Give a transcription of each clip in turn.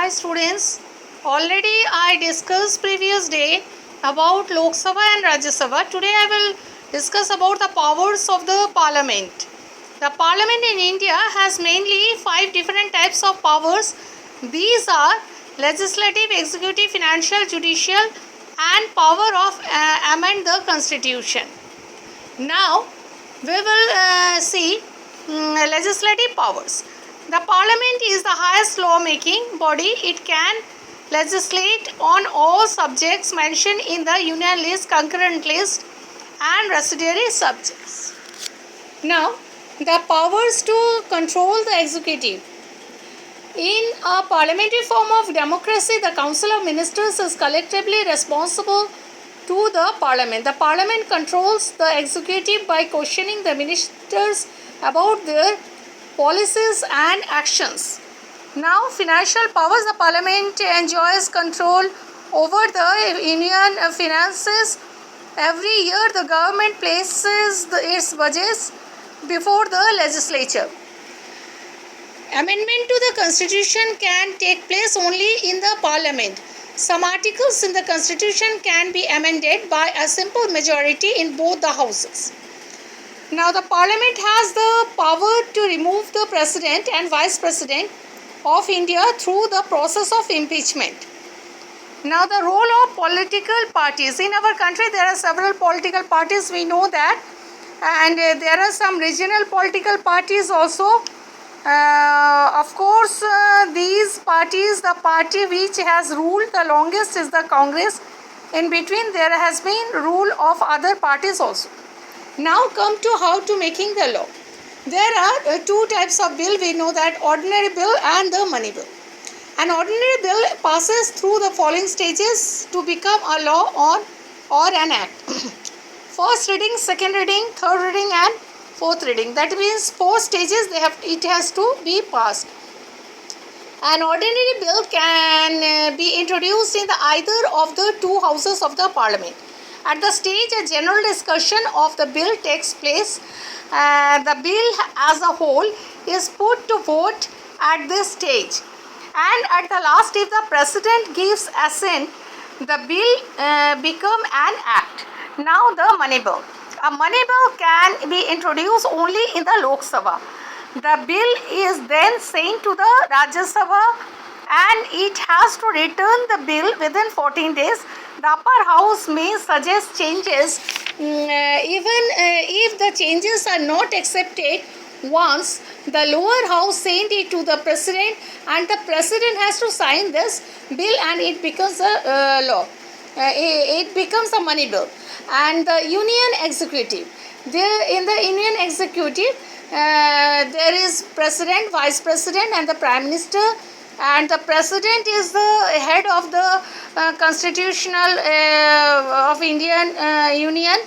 Hi students, already I discussed previous day about Lok Sabha and Rajya Sabha. Today I will discuss about the powers of the parliament. The parliament in India has mainly 5 different types of powers. These are legislative, executive, financial, judicial and power of amend the constitution. Now we will see legislative powers. The parliament is the highest law-making body. It can legislate on all subjects mentioned in the union list, concurrent list and residuary subjects. Now, the powers to control the executive. In a parliamentary form of democracy, the Council of Ministers is collectively responsible to the parliament. The parliament controls the executive by questioning the ministers about their policies and actions. Now, financial powers. The parliament enjoys control over the union finances. Every year, the government places its budgets before the legislature. Amendment to the constitution can take place only in the parliament. Some articles in the constitution can be amended by a simple majority in both the houses. Now the parliament has the power to remove the president and vice president of India through the process of impeachment. Now the role of political parties. In our country there are several political parties, we know that, and there are some regional political parties also. Of course, these parties, the party which has ruled the longest is the Congress. In between there has been rule of other parties also. Now come to how to making the law. There are two types of bill. We know that ordinary bill and the money bill. An ordinary bill passes through the following stages to become a law or an act. First reading, second reading, third reading and fourth reading. That means 4 stages it has to be passed. An ordinary bill can be introduced in either of the 2 houses of the parliament. At the stage a general discussion of the bill takes place. The bill as a whole is put to vote at this stage. And at the last, if the president gives assent, the bill become an act. Now the money bill. A money bill can be introduced only in the Lok Sabha. The bill is then sent to the Rajya Sabha and it has to return the bill within 14 days. The upper house may suggest changes even if the changes are not accepted once. The lower house sent it to the president and the president has to sign this bill and it becomes a law. It becomes a money bill. And the union executive. In the union executive, there is president, vice president and the prime minister, and the president is the head of the constitutional of Indian Union.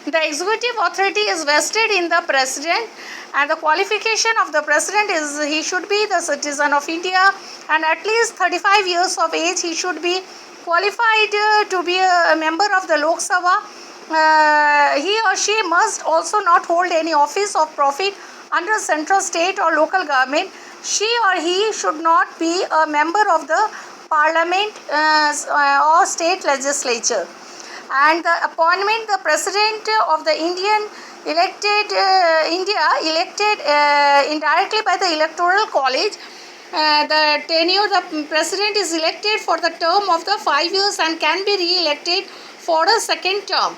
The executive authority is vested in the president and the qualification of the president is he should be the citizen of India and at least 35 years of age. He should be qualified to be a member of the Lok Sabha. He or she must also not hold any office of profit under central, state or local government. She or he should not be a member of the parliament or state legislature. And the appointment, the president of the India elected indirectly by the electoral college. The tenure, the president is elected for the term of the 5 years and can be re-elected for a second term.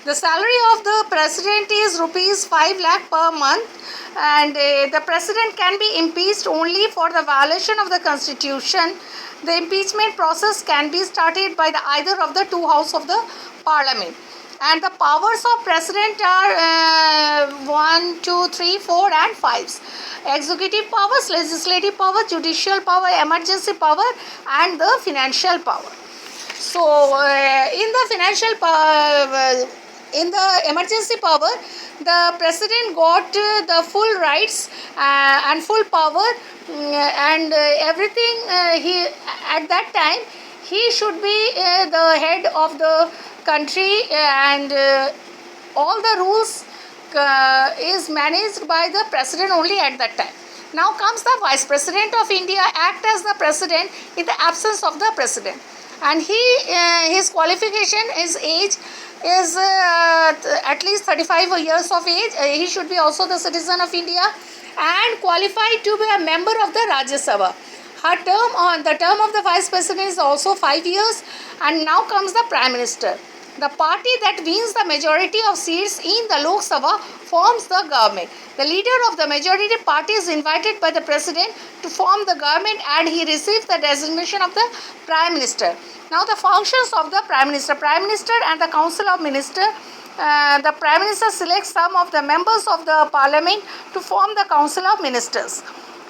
The salary of the president is rupees 5 lakh per month and the president can be impeached only for the violation of the constitution. The impeachment process can be started by either of the 2 houses of the parliament. And the powers of president are 1, 2, 3, 4 and 5. Executive powers, legislative power, judicial power, emergency power and the financial power. So in the financial power, in the emergency power, the president got the full rights and full power and everything. He at that time he should be the head of the country and all the rules is managed by the president only at that time. Now comes the Vice President of India, act as the President in the absence of the President. And his qualification, his age is at least 35 years of age. He should be also the citizen of India and qualified to be a member of the Rajya Sabha. The term of the Vice President is also 5 years. And now comes the Prime Minister. The party that wins the majority of seats in the Lok Sabha forms the government. The leader of the majority party is invited by the President to form the government and he receives the designation of the Prime Minister. Now the functions of the Prime Minister. Prime Minister and the Council of Ministers. The Prime Minister selects some of the members of the Parliament to form the Council of Ministers.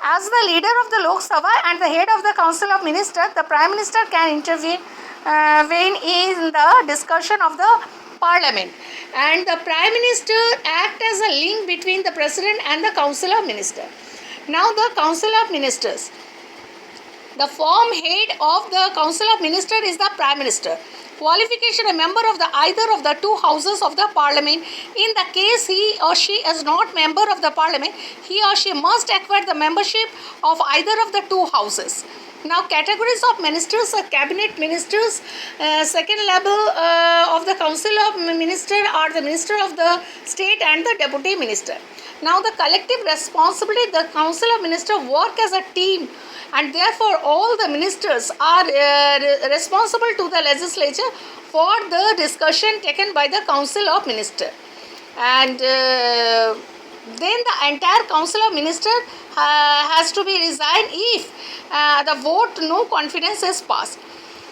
As the leader of the Lok Sabha and the head of the Council of Ministers, the Prime Minister can intervene when in the discussion of the Parliament, and the Prime Minister act as a link between the President and the Council of Ministers. Now the Council of Ministers. The form head of the Council of Ministers is the Prime Minister. Qualification: a member of either of the two houses of the Parliament. In the case he or she is not member of the Parliament, he or she must acquire the membership of either of the two houses. Now categories of ministers are cabinet ministers. Second level of the Council of Ministers are the Minister of the State and the Deputy Minister. Now the collective responsibility, the Council of Ministers work as a team, and therefore all the ministers are responsible to the legislature for the discussion taken by the Council of Ministers. And then the entire Council of Ministers has to be resigned if the vote no confidence is passed.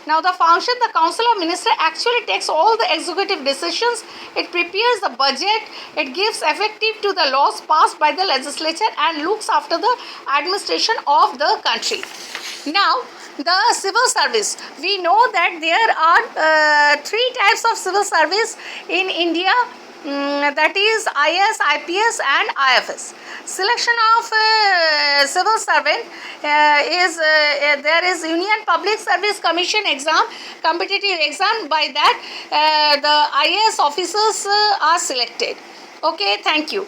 Now the function, the Council of Ministers actually takes all the executive decisions. It prepares the budget, it gives effective to the laws passed by the legislature and looks after the administration of the country. Now the civil service. We know that there are three types of civil service in India. That is IS, IPS and IFS. Selection of civil servant there is Union Public Service Commission exam, competitive exam. By that the IAS officers are selected. Okay, thank you.